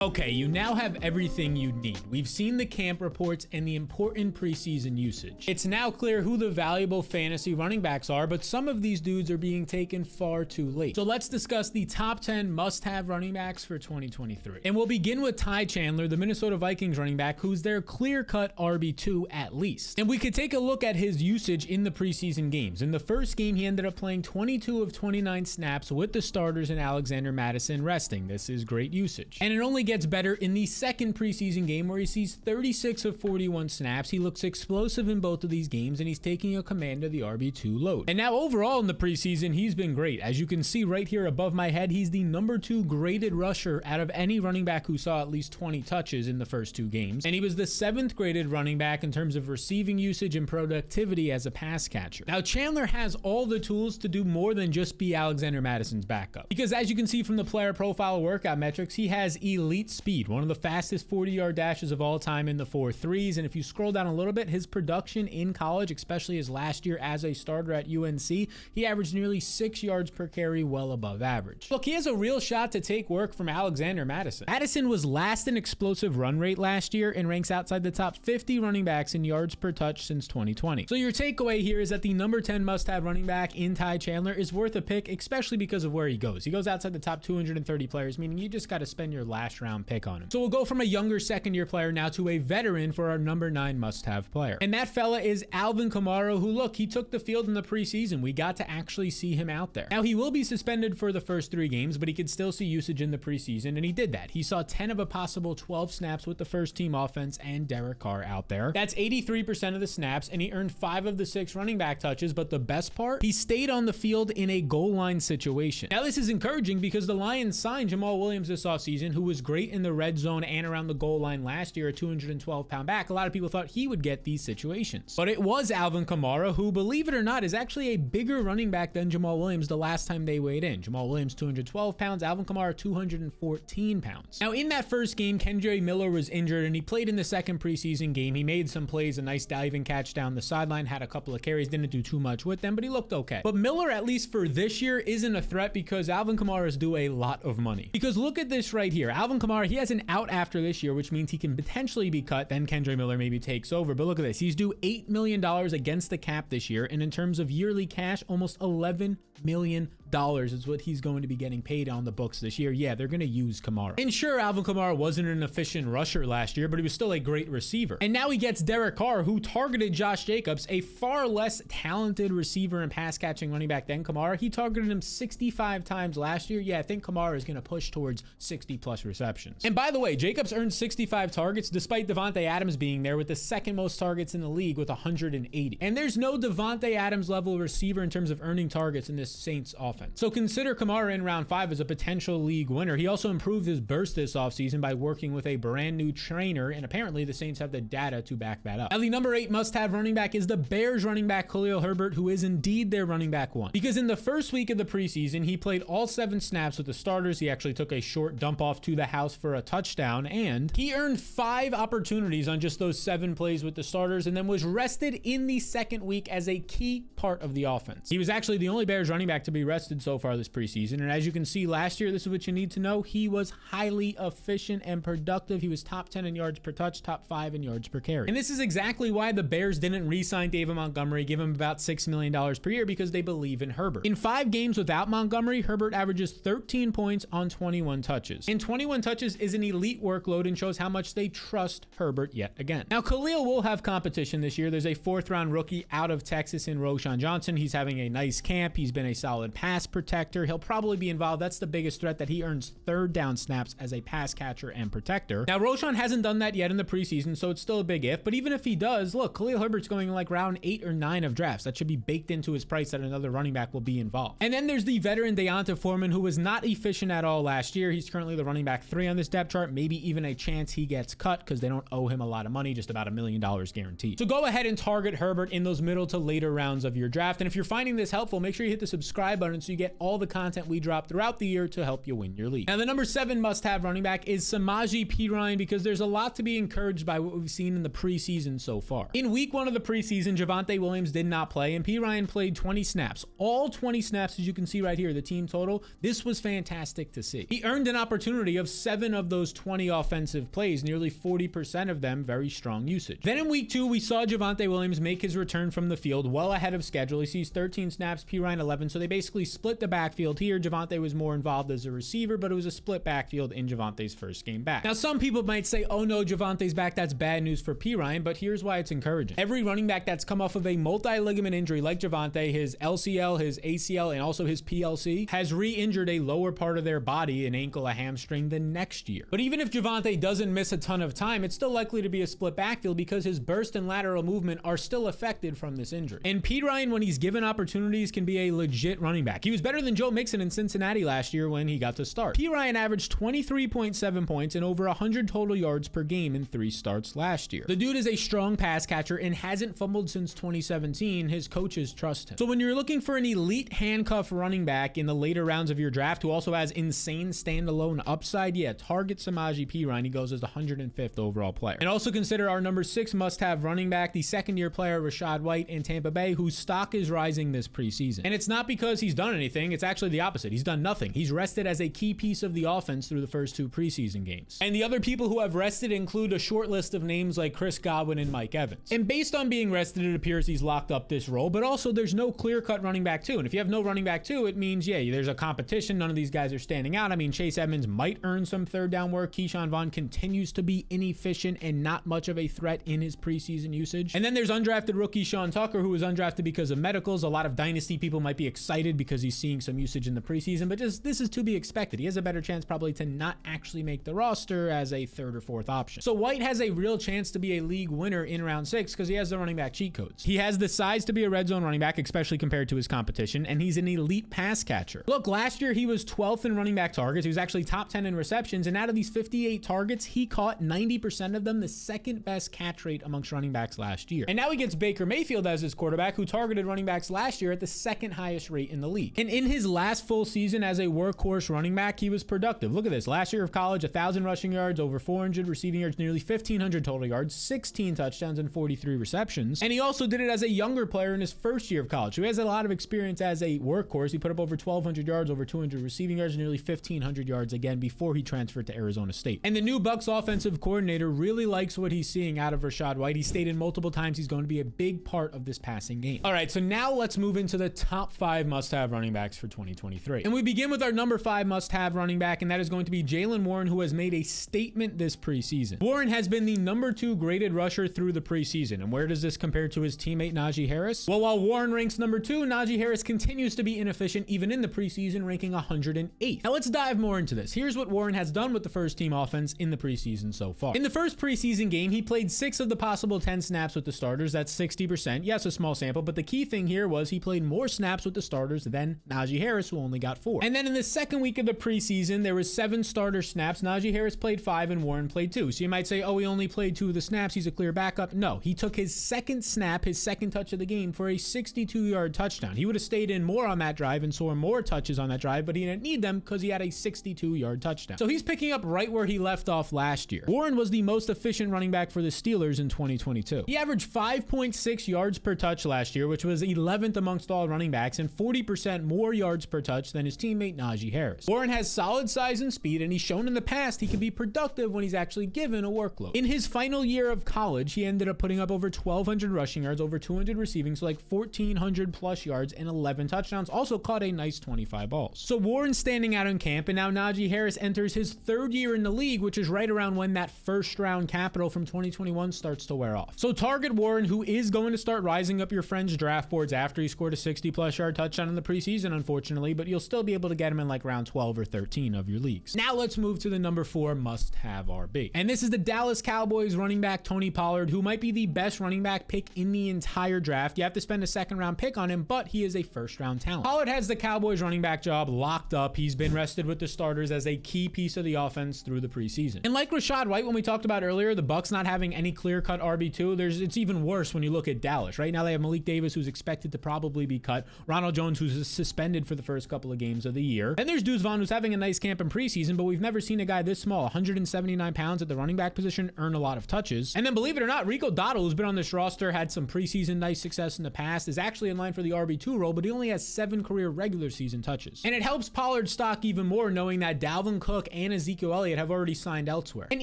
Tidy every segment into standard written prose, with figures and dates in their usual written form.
Okay, you now have everything you need. We've seen the camp reports and the important preseason usage. It's now clear who the valuable fantasy running backs are, but some of these dudes are being taken far too late. So let's discuss the top 10 must-have running backs for 2023. And we'll begin with Ty Chandler, the Minnesota Vikings running back, who's their clear-cut RB2 at least. And we could take a look at his usage in the preseason games. In the first game, he ended up playing 22 of 29 snaps with the starters and Alexander Mattison resting. This is great usage. And it only gets better in the second preseason game where he sees 36 of 41 snaps. He looks explosive in both of these games and he's taking a command of the RB2 load. And now overall in the preseason, he's been great. As you can see right here above my head, he's the number 2 graded rusher out of any running back who saw at least 20 touches in the first 2 games. And he was the 7th graded running back in terms of receiving usage and productivity as a pass catcher. Now Chandler has all the tools to do more than just be Alexander Mattison's backup. Because as you can see from the player profile workout metrics, he has elite speed, one of the fastest 40-yard dashes of all time in the 4.3s. And if you scroll down a little bit, his production in college, especially his last year as a starter at UNC, he averaged nearly 6 yards per carry, well above average. Look, he has a real shot to take work from Alexander Mattison. Mattison was last in explosive run rate last year and ranks outside the top 50 running backs in yards per touch since 2020. So your takeaway here is that the number 10 must-have running back in Ty Chandler is worth a pick, especially because of where he goes. He goes outside the top 230 players, meaning you just got to spend your last round pick on him. So we'll go from a younger second-year player now to a veteran for our number 9 must-have player. And that fella is Alvin Kamara, who, look, he took the field in the preseason. We got to actually see him out there. Now, he will be suspended for the first 3 games, but he could still see usage in the preseason, and he did that. He saw 10 of a possible 12 snaps with the first-team offense and Derek Carr out there. That's 83% of the snaps, and he earned 5 of the 6 running back touches, but the best part, he stayed on the field in a goal line situation. Now, this is encouraging because the Lions signed Jamal Williams this offseason, who was great in the red zone and around the goal line last year, a 212-pound back. A lot of people thought he would get these situations. But it was Alvin Kamara, who, believe it or not, is actually a bigger running back than Jamal Williams the last time they weighed in. Jamal Williams, 212 pounds, Alvin Kamara, 214 pounds. Now, in that first game, Kendre Miller was injured, and he played in the second preseason game. He made some plays, a nice diving catch down the sideline, had a couple of carries, didn't do too much with them, but he looked okay. But Miller, at least for this year, isn't a threat because Alvin Kamara is due a lot of money. Because look at this right here. Alvin Kamara, he has an out after this year, which means he can potentially be cut. Then Kendre Miller maybe takes over. But look at this. He's due $8 million against the cap this year. And in terms of yearly cash, almost $11 million is what he's going to be getting paid on the books this year. Yeah, they're going to use Kamara. And sure, Alvin Kamara wasn't an efficient rusher last year, but he was still a great receiver. And now he gets Derek Carr, who targeted Josh Jacobs, a far less talented receiver and pass-catching running back than Kamara. He targeted him 65 times last year. Yeah, I think Kamara is going to push towards 60-plus receptions. And by the way, Jacobs earned 65 targets despite Devontae Adams being there with the second most targets in the league with 180. And there's no Devontae Adams level receiver in terms of earning targets in this Saints offense. So consider Kamara in round 5 as a potential league winner. He also improved his burst this offseason by working with a brand new trainer, and apparently the Saints have the data to back that up. Now, the number 8 must-have running back is the Bears running back Khalil Herbert, who is indeed their running back 1. Because in the first week of the preseason, he played all 7 snaps with the starters. He actually took a short dump off to the house for a touchdown, and he earned 5 opportunities on just those 7 plays with the starters, and then was rested in the second week as a key part of the offense. He was actually the only Bears running back to be rested so far this preseason, and as you can see last year, this is what you need to know, he was highly efficient and productive. He was top 10 in yards per touch, top 5 in yards per carry. And this is exactly why the Bears didn't re-sign David Montgomery, give him about $6 million per year, because they believe in Herbert. In 5 games without Montgomery, Herbert averages 13 points on 21 touches. And 21 touches is an elite workload and shows how much they trust Herbert yet again. Now, Khalil will have competition this year. There's a 4th-round rookie out of Texas in Roschon Johnson. He's having a nice camp. He's been a solid pass protector. He'll probably be involved. That's the biggest threat, that he earns 3rd down snaps as a pass catcher and protector. Now, Roschon hasn't done that yet in the preseason, so it's still a big if. But even if he does, look, Khalil Herbert's going like round 8 or 9 of drafts. That should be baked into his price that another running back will be involved. And then there's the veteran Deonta Foreman, who was not efficient at all last year. He's currently the running back 3 on this depth chart. Maybe even a chance he gets cut because they don't owe him a lot of money, just about $1 million guaranteed. So go ahead and target Herbert in those middle to later rounds of your draft. And if you're finding this helpful, make sure you hit the subscribe button so so you get all the content we drop throughout the year to help you win your league. Now, the number 7 must-have running back is Samaje Perine, because there's a lot to be encouraged by what we've seen in the preseason so far. In week 1 of the preseason, Javonte Williams did not play, and Perine played 20 snaps. All 20 snaps, as you can see right here, the team total. This was fantastic to see. He earned an opportunity of 7 of those 20 offensive plays, nearly 40% of them very strong usage. Then in week 2, we saw Javonte Williams make his return from the field well ahead of schedule. He sees 13 snaps, Perine 11, so they basically split the backfield here. Javonte was more involved as a receiver, but it was a split backfield in Javonte's first game back. Now, some people might say, oh no, Javonte's back, that's bad news for Perine, but here's why it's encouraging. Every running back that's come off of a multi-ligament injury like Javonte, his LCL, his ACL, and also his PLC, has re-injured a lower part of their body, an ankle, a hamstring, the next year. But even if Javonte doesn't miss a ton of time, it's still likely to be a split backfield because his burst and lateral movement are still affected from this injury. And Perine, when he's given opportunities, can be a legit running back. He was better than Joe Mixon in Cincinnati last year when he got to start. Perine averaged 23.7 points and over 100 total yards per game in 3 starts last year. The dude is a strong pass catcher and hasn't fumbled since 2017. His coaches trust him. So when you're looking for an elite handcuff running back in the later rounds of your draft who also has insane standalone upside, yeah, target Samaje Perine. He goes as the 105th overall player. And also consider our number 6 must-have running back, the second-year player Rachaad White in Tampa Bay, whose stock is rising this preseason. And it's not because he's done anything. It's actually the opposite. He's done nothing. He's rested as a key piece of the offense through the first 2 preseason games. And the other people who have rested include a short list of names like Chris Godwin and Mike Evans. And based on being rested, it appears he's locked up this role, but also there's no clear-cut running back 2. And if you have no running back 2, it means, yeah, there's a competition. None of these guys are standing out. I mean, Chase Edmonds might earn some third down work. Keyshawn Vaughn continues to be inefficient and not much of a threat in his preseason usage. And then there's undrafted rookie Sean Tucker, who was undrafted because of medicals. A lot of dynasty people might be excited because he's seeing some usage in the preseason, but this is to be expected. He has a better chance probably to not actually make the roster as a 3rd or 4th option. So White has a real chance to be a league winner in round 6 because he has the running back cheat codes. He has the size to be a red zone running back, especially compared to his competition, and he's an elite pass catcher. Look, last year he was 12th in running back targets. He was actually top 10 in receptions, and out of these 58 targets, he caught 90% of them, the 2nd best catch rate amongst running backs last year. And now he gets Baker Mayfield as his quarterback, who targeted running backs last year at the 2nd highest rate in the league. And in his last full season as a workhorse running back, he was productive. Look at this. Last year of college, 1,000 rushing yards, over 400 receiving yards, nearly 1,500 total yards, 16 touchdowns, and 43 receptions. And he also did it as a younger player in his first year of college, who has a lot of experience as a workhorse. He put up over 1,200 yards, over 200 receiving yards, nearly 1,500 yards again before he transferred to Arizona State. And the new Bucs offensive coordinator really likes what he's seeing out of Rachaad White. He stated multiple times he's going to be a big part of this passing game. All right, so now let's move into the top 5 must-have running backs for 2023. And we begin with our number 5 must-have running back, and that is going to be Jalen Warren, who has made a statement this preseason. Warren has been the number 2 graded rusher through the preseason. And where does this compare to his teammate Najee Harris? Well, while Warren ranks number 2, Najee Harris continues to be inefficient even in the preseason, ranking 108. Now let's dive more into this. Here's what Warren has done with the first team offense in the preseason so far. In the first preseason game, he played 6 of the possible 10 snaps with the starters. That's 60%. Yes, a small sample, but the key thing here was he played more snaps with the starters than Najee Harris, who only got 4. And then in the second week of the preseason, there was 7 starter snaps. Najee Harris played 5 and Warren played 2. So you might say, oh, he only played 2 of the snaps. He's a clear backup. No, he took his second snap, his second touch of the game, for a 62-yard touchdown. He would have stayed in more on that drive and saw more touches on that drive, but he didn't need them because he had a 62-yard touchdown. So he's picking up right where he left off last year. Warren was the most efficient running back for the Steelers in 2022. He averaged 5.6 yards per touch last year, which was 11th amongst all running backs, and 40% more yards per touch than his teammate Najee Harris. Warren has solid size and speed, and he's shown in the past he can be productive when he's actually given a workload. In his final year of college, he ended up putting up over 1,200 rushing yards, over 200 receiving, so like 1,400 plus yards and 11 touchdowns. Also caught a nice 25 balls. So Warren's standing out in camp, and now Najee Harris enters his 3rd year in the league, which is right around when that first round capital from 2021 starts to wear off. So target Warren, who is going to start rising up your friends' draft boards after he scored a 60-plus yard touchdown in the preseason, unfortunately, but you'll still be able to get him in like round 12 or 13 of your leagues. Now let's move to the number 4 must-have RB. And this is the Dallas Cowboys running back Tony Pollard, who might be the best running back pick in the entire draft. You have to spend a 2nd-round pick on him, but he is a 1st-round talent. Pollard has the Cowboys running back job locked up. He's been rested with the starters as a key piece of the offense through the preseason. And like Rachaad White, when we talked about earlier, the Bucs not having any clear-cut RB2, it's even worse when you look at Dallas. Right now they have Malik Davis, who's expected to probably be cut. Ronald Jones, who's a suspended for the first couple of games of the year. Then there's Deuce Vaughn, who's having a nice camp in preseason, but we've never seen a guy this small, 179 pounds at the running back position, earn a lot of touches. And then believe it or not, Rico Dottle, who's been on this roster, had some preseason nice success in the past, is actually in line for the RB2 role, but he only has 7 career regular season touches. And it helps Pollard's stock even more knowing that Dalvin Cook and Ezekiel Elliott have already signed elsewhere. And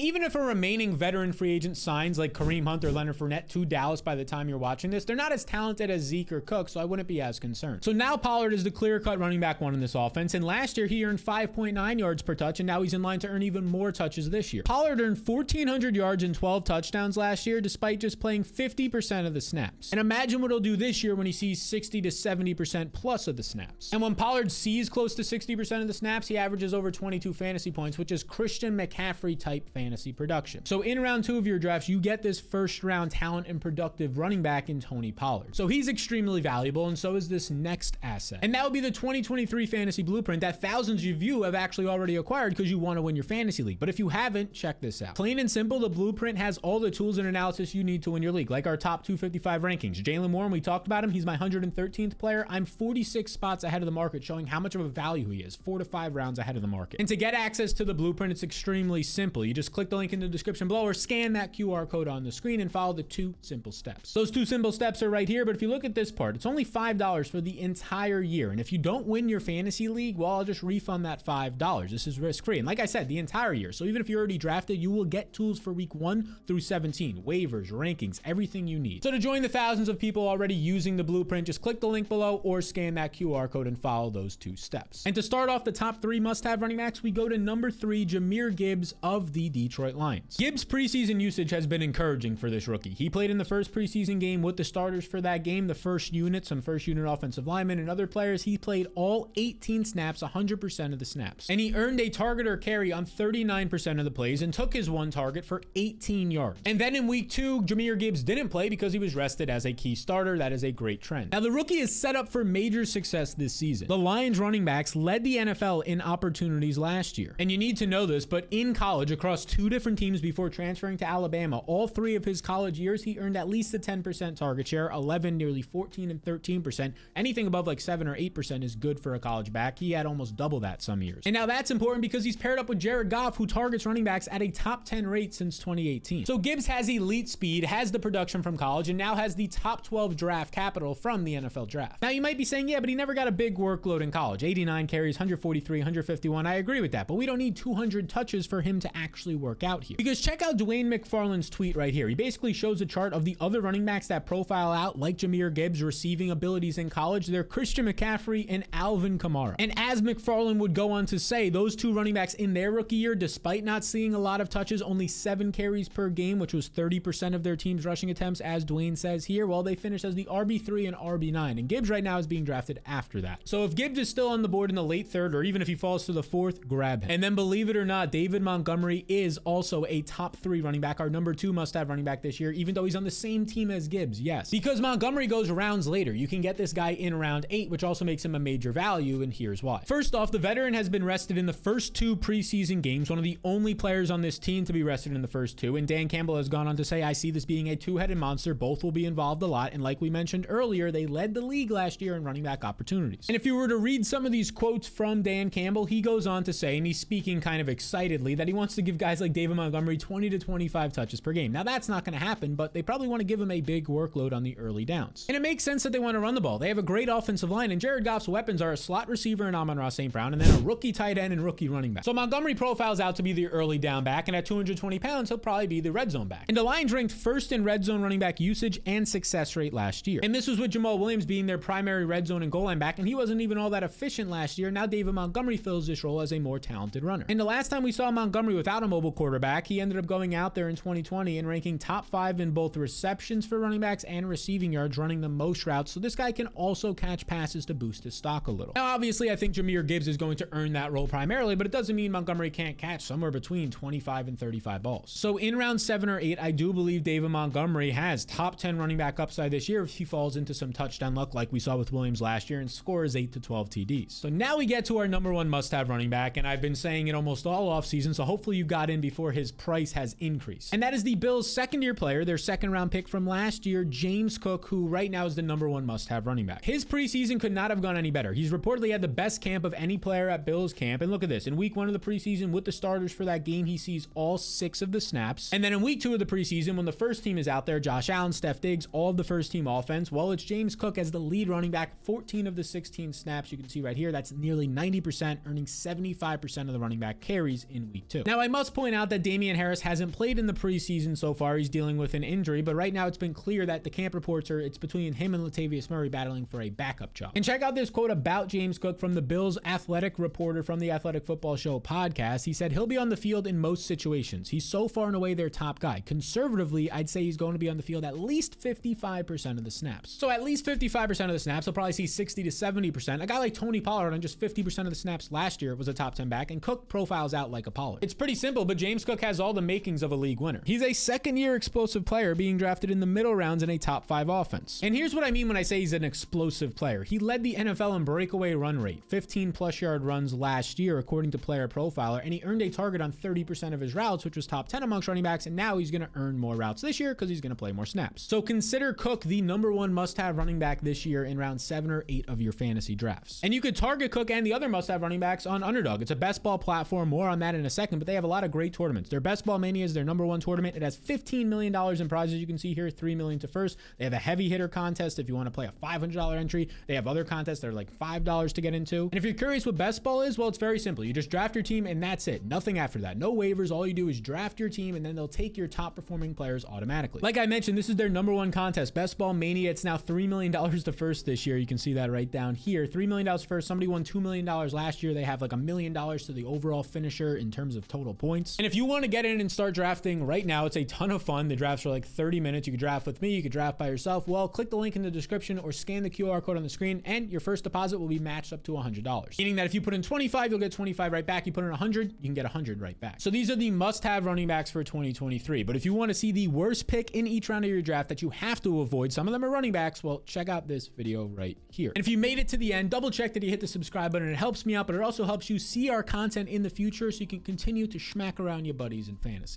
even if a remaining veteran free agent signs like Kareem Hunt or Leonard Fournette to Dallas by the time you're watching this, they're not as talented as Zeke or Cook, so I wouldn't be as concerned. So now Pollard is the clear-cut running back one in this offense, and last year he earned 5.9 yards per touch, and now he's in line to earn even more touches this year. Pollard earned 1,400 yards and 12 touchdowns last year, despite just playing 50% of the snaps. And imagine what he'll do this year when he sees 60 to 70% plus of the snaps. And when Pollard sees close to 60% of the snaps, he averages over 22 fantasy points, which is Christian McCaffrey type fantasy production. So in round 2 of your drafts, you get this first round talent and productive running back in Tony Pollard. So he's extremely valuable, and so is this next asset. And that would be the 2023 fantasy blueprint that thousands of you have actually already acquired because you want to win your fantasy league. But if you haven't, check this out. Plain and simple, the blueprint has all the tools and analysis you need to win your league, like our top 255 rankings. Jalen Warren, we talked about him. He's my 113th player. I'm 46 spots ahead of the market, showing how much of a value he is, 4 to 5 rounds ahead of the market. And to get access to the blueprint, it's extremely simple. You just click the link in the description below or scan that QR code on the screen and follow the 2 simple steps. Those 2 simple steps are right here, but if you look at this part, it's only $5 for the entire year. And if you don't win your fantasy league, well, I'll just refund that $5. This is risk-free. And like I said, the entire year. So even if you're already drafted, you will get tools for week 1 through 17, waivers, rankings, everything you need. So to join the thousands of people already using the blueprint, just click the link below or scan that QR code and follow those 2 steps. And to start off the top 3 must-have running backs, we go to number 3, Jahmyr Gibbs of the Detroit Lions. Gibbs' preseason usage has been encouraging for this rookie. He played in the first preseason game with the starters for that game, the first unit, some first unit offensive linemen and other players. He played all 18 snaps, 100% of the snaps. And he earned a target or carry on 39% of the plays and took his 1 target for 18 yards. And then in week 2, Jahmyr Gibbs didn't play because he was rested as a key starter. That is a great trend. Now the rookie is set up for major success this season. The Lions running backs led the NFL in opportunities last year. And you need to know this, but in college, across 2 different teams before transferring to Alabama, all 3 of his college years, he earned at least a 10% target share, 11, nearly 14, and 13%. Anything above like 7 or 8% is good for a college back. He had almost double that some years. And now that's important because he's paired up with Jared Goff, who targets running backs at a top 10 rate since 2018. So Gibbs has elite speed, has the production from college, and now has the top 12 draft capital from the NFL draft. Now you might be saying, yeah, but he never got a big workload in college. 89 carries, 143, 151. I agree with that, but we don't need 200 touches for him to actually work out here. Because check out Dwayne McFarland's tweet right here. He basically shows a chart of the other running backs that profile out like Jahmyr Gibbs' receiving abilities in college. They're Christian McCaffrey and Alvin Kamara. And as McFarland would go on to say, those 2 running backs in their rookie year, despite not seeing a lot of touches, only 7 carries per game, which was 30% of their team's rushing attempts, as Dwayne says here, well, they finished as the RB3 and RB9. And Gibbs right now is being drafted after that. So if Gibbs is still on the board in the late 3rd, or even if he falls to the 4th, grab him. And then believe it or not, David Montgomery is also a top 3 running back, our number 2 must-have running back this year, even though he's on the same team as Gibbs, yes. Because Montgomery goes rounds later. You can get this guy in round 8, which also makes him a major value, and here's why. First off, the veteran has been rested in the first 2 preseason games, one of the only players on this team to be rested in the first 2, and Dan Campbell has gone on to say, I see this being a 2-headed monster. Both will be involved a lot, and like we mentioned earlier, they led the league last year in running back opportunities. And if you were to read some of these quotes from Dan Campbell, he goes on to say, and he's speaking kind of excitedly, that he wants to give guys like David Montgomery 20 to 25 touches per game. Now that's not going to happen, but they probably want to give him a big workload on the early downs. And it makes sense that they want to run the ball. They have a great offensive line, and Jared Goff's weapons are a slot receiver in Amon-Ra St. Brown, and then a rookie tight end and rookie running back. So Montgomery profiles out to be the early down back, and at 220 pounds, he'll probably be the red zone back. And the Lions ranked 1st in red zone running back usage and success rate last year. And this was with Jamal Williams being their primary red zone and goal line back, and he wasn't even all that efficient last year. Now David Montgomery fills this role as a more talented runner. And the last time we saw Montgomery without a mobile quarterback, he ended up going out there in 2020 and ranking top 5 in both receptions for running backs and receiving yards, running the most routes. So this guy can also catch passes to boost his stock a little. Now, obviously, I think Jahmyr Gibbs is going to earn that role primarily, but it doesn't mean Montgomery can't catch somewhere between 25 and 35 balls. So in round 7 or 8, I do believe David Montgomery has top 10 running back upside this year if he falls into some touchdown luck like we saw with Williams last year and scores 8 to 12 TDs. So now we get to our number 1 must-have running back, and I've been saying it almost all offseason, so hopefully you got in before his price has increased. And that is the Bills' second-year player, their 2nd-round pick from last year, James Cook, who right now is the number 1 must-have running back. His preseason could not have gone any better. He's reportedly had the best camp of any player at Bills camp. And look at this. In week 1 of the preseason with the starters for that game, he sees all 6 of the snaps. And then in week 2 of the preseason, when the first team is out there, Josh Allen, Steph Diggs, all of the first team offense, well, it's James Cook as the lead running back, 14 of the 16 snaps. You can see right here, that's nearly 90%, earning 75% of the running back carries in week 2. Now, I must point out that Damian Harris hasn't played in the preseason so far. He's dealing with an injury, but right now it's been clear that the camp reports are it's between him and Latavius Murray battling for a backup job. And check out this quote about James Cook from the Bills athletic reporter from the Athletic Football Show podcast. He said, he'll be on the field in most situations. He's so far and away their top guy. Conservatively, I'd say he's going to be on the field at least 55% of the snaps. So at least 55% of the snaps, he'll probably see 60 to 70%. A guy like Tony Pollard on just 50% of the snaps last year was a top 10 back, and Cook profiles out like a Pollard. It's pretty simple, but James Cook has all the makings of a league winner. He's a second-year explosive player being drafted in the middle rounds in a top 5 offense. And here's what I mean when I say he's an explosive player. He led the NFL in breakaway run rate, 15 plus yard runs last year, according to Player Profiler, and he earned a target on 30% of his routes, which was top 10 amongst running backs, and now he's going to earn more routes this year because he's going to play more snaps. So consider Cook the #1 must-have running back this year in round 7 or 8 of your fantasy drafts. And you could target Cook and the other must-have running backs on Underdog. It's a best ball platform, more on that in a second, but they have a lot of great tournaments. Their Best Ball Mania is their #1 tournament. It has $15 million in prizes. You can see here, $3 million to first. They have a heavy hitter contest if you want to play a $500 entry. They have other contests that are like $5 to get into. And if you're curious what best ball is, well, it's very simple. You just draft your team and that's it. Nothing after that. No waivers. All you do is draft your team and then they'll take your top performing players automatically. Like I mentioned, this is their #1 contest, Best Ball Mania. It's now $3 million to first this year. You can see that right down here. $3 million first. Somebody won $2 million last year. They have like $1 million to the overall finisher in terms of total points. And if you want to get in and start drafting right now, it's a ton of fun. The drafts are like 30 minutes. You could draft with me. You could draft by yourself. Well, click the link in the description or scan the QR code on the screen and your first deposit will be matched up to $100. Meaning that if you put in 25, you'll get 25 right back. You put in 100, you can get 100 right back. So these are the must-have running backs for 2023. But if you want to see the worst pick in each round of your draft that you have to avoid, some of them are running backs, well, check out this video right here. And if you made it to the end, double check that you hit the subscribe button. It helps me out, but it also helps you see our content in the future so you can continue to schmack around your buddies in fantasy.